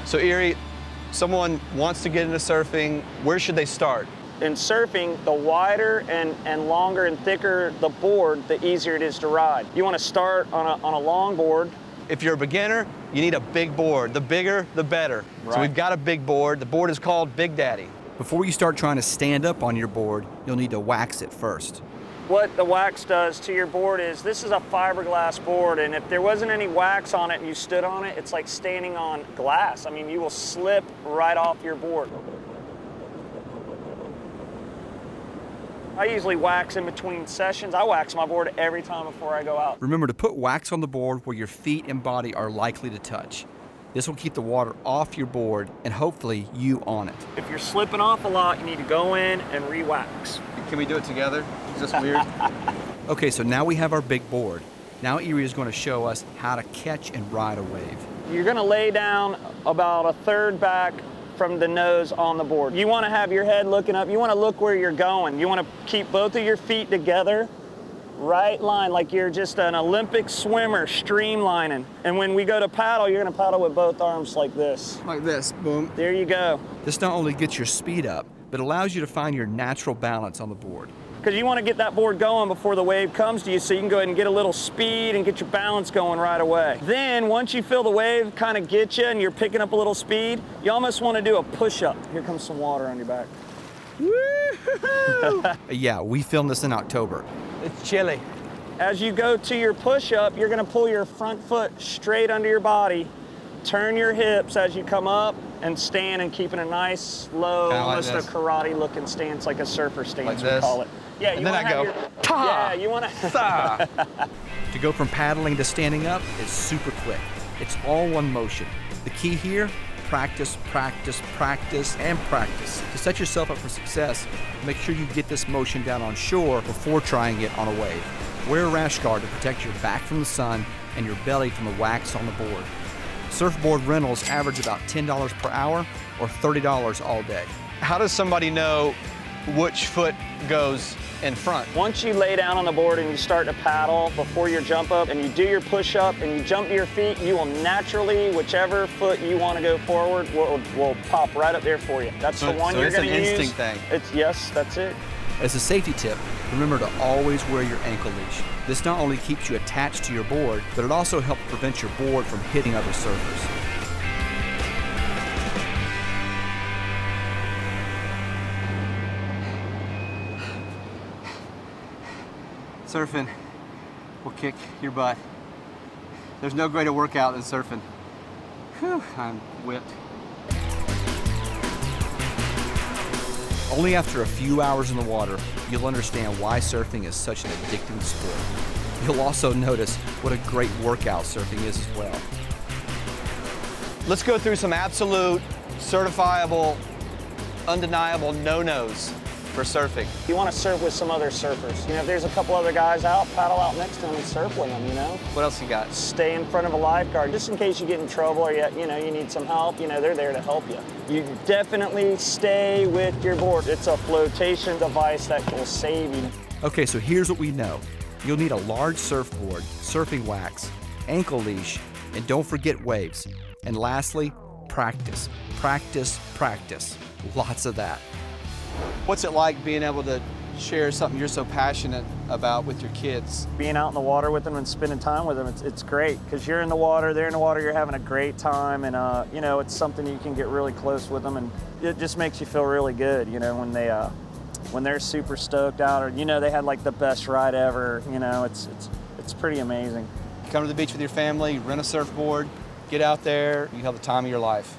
So Erie, someone wants to get into surfing, where should they start? In surfing, the wider and longer and thicker the board, the easier it is to ride. You want to start on a long board. If you're a beginner, you need a big board. The bigger, the better. Right. So we've got a big board. The board is called Big Daddy. Before you start trying to stand up on your board, you'll need to wax it first. What the wax does to your board is, this is a fiberglass board, and if there wasn't any wax on it and you stood on it, it's like standing on glass. I mean, you will slip right off your board. I usually wax in between sessions. I wax my board every time before I go out. Remember to put wax on the board where your feet and body are likely to touch. This will keep the water off your board and hopefully you on it. If you're slipping off a lot, you need to go in and re-wax. Can we do it together? Is this weird? Okay, so now we have our big board. Now Erie is going to show us how to catch and ride a wave. You're going to lay down about a third back from the nose on the board. You want to have your head looking up. You want to look where you're going. You want to keep both of your feet together, right line, like you're just an Olympic swimmer, streamlining. And when we go to paddle, you're going to paddle with both arms like this. Like this, boom. There you go. This not only gets your speed up, but allows you to find your natural balance on the board. Because you want to get that board going before the wave comes to you, so you can go ahead and get a little speed and get your balance going right away. Then, once you feel the wave kind of get you and you're picking up a little speed, you almost want to do a push-up. Here comes some water on your back. Woo-hoo! Yeah, we filmed this in October. It's chilly. As you go to your push-up, you're going to pull your front foot straight under your body, turn your hips as you come up, and stand and keeping a nice, low, almost a karate-looking stance, like a surfer stance, we call it. Yeah, and then I go, yeah, you want to. To go from paddling to standing up is super quick. It's all one motion. The key here, practice, practice, practice, and practice. To set yourself up for success, make sure you get this motion down on shore before trying it on a wave. Wear a rash guard to protect your back from the sun and your belly from the wax on the board. Surfboard rentals average about $10 per hour or $30 all day. How does somebody know which foot goes in front? Once you lay down on the board and you start to paddle before your jump up and you do your push up and you jump to your feet, you will naturally, whichever foot you want to go forward will pop right up there for you. That's the one you're going to use. It's an instinct thing. Yes, that's it. As a safety tip, remember to always wear your ankle leash. This not only keeps you attached to your board, but it also helps prevent your board from hitting other surfers. Surfing will kick your butt. There's no greater workout than surfing. Whew, I'm whipped. Only after a few hours in the water, you'll understand why surfing is such an addicting sport. You'll also notice what a great workout surfing is as well. Let's go through some absolute, certifiable, undeniable no-nos for surfing. You want to surf with some other surfers. You know, if there's a couple other guys out, paddle out next to them and surf with them, you know? What else you got? Stay in front of a lifeguard, just in case you get in trouble or you need some help. You know, they're there to help you. You definitely stay with your board. It's a flotation device that will save you. Okay, so here's what we know. You'll need a large surfboard, surfing wax, ankle leash, and don't forget waves. And lastly, practice. Practice, practice. Lots of that. What's it like being able to share something you're so passionate about with your kids? Being out in the water with them and spending time with them, it's great, because you're in the water, they're in the water, you're having a great time, and you know, it's something you can get really close with them, and it just makes you feel really good, you know, when they're super stoked out, or, you know, they had like the best ride ever, you know, it's pretty amazing. Come to the beach with your family, rent a surfboard, get out there, you have the time of your life.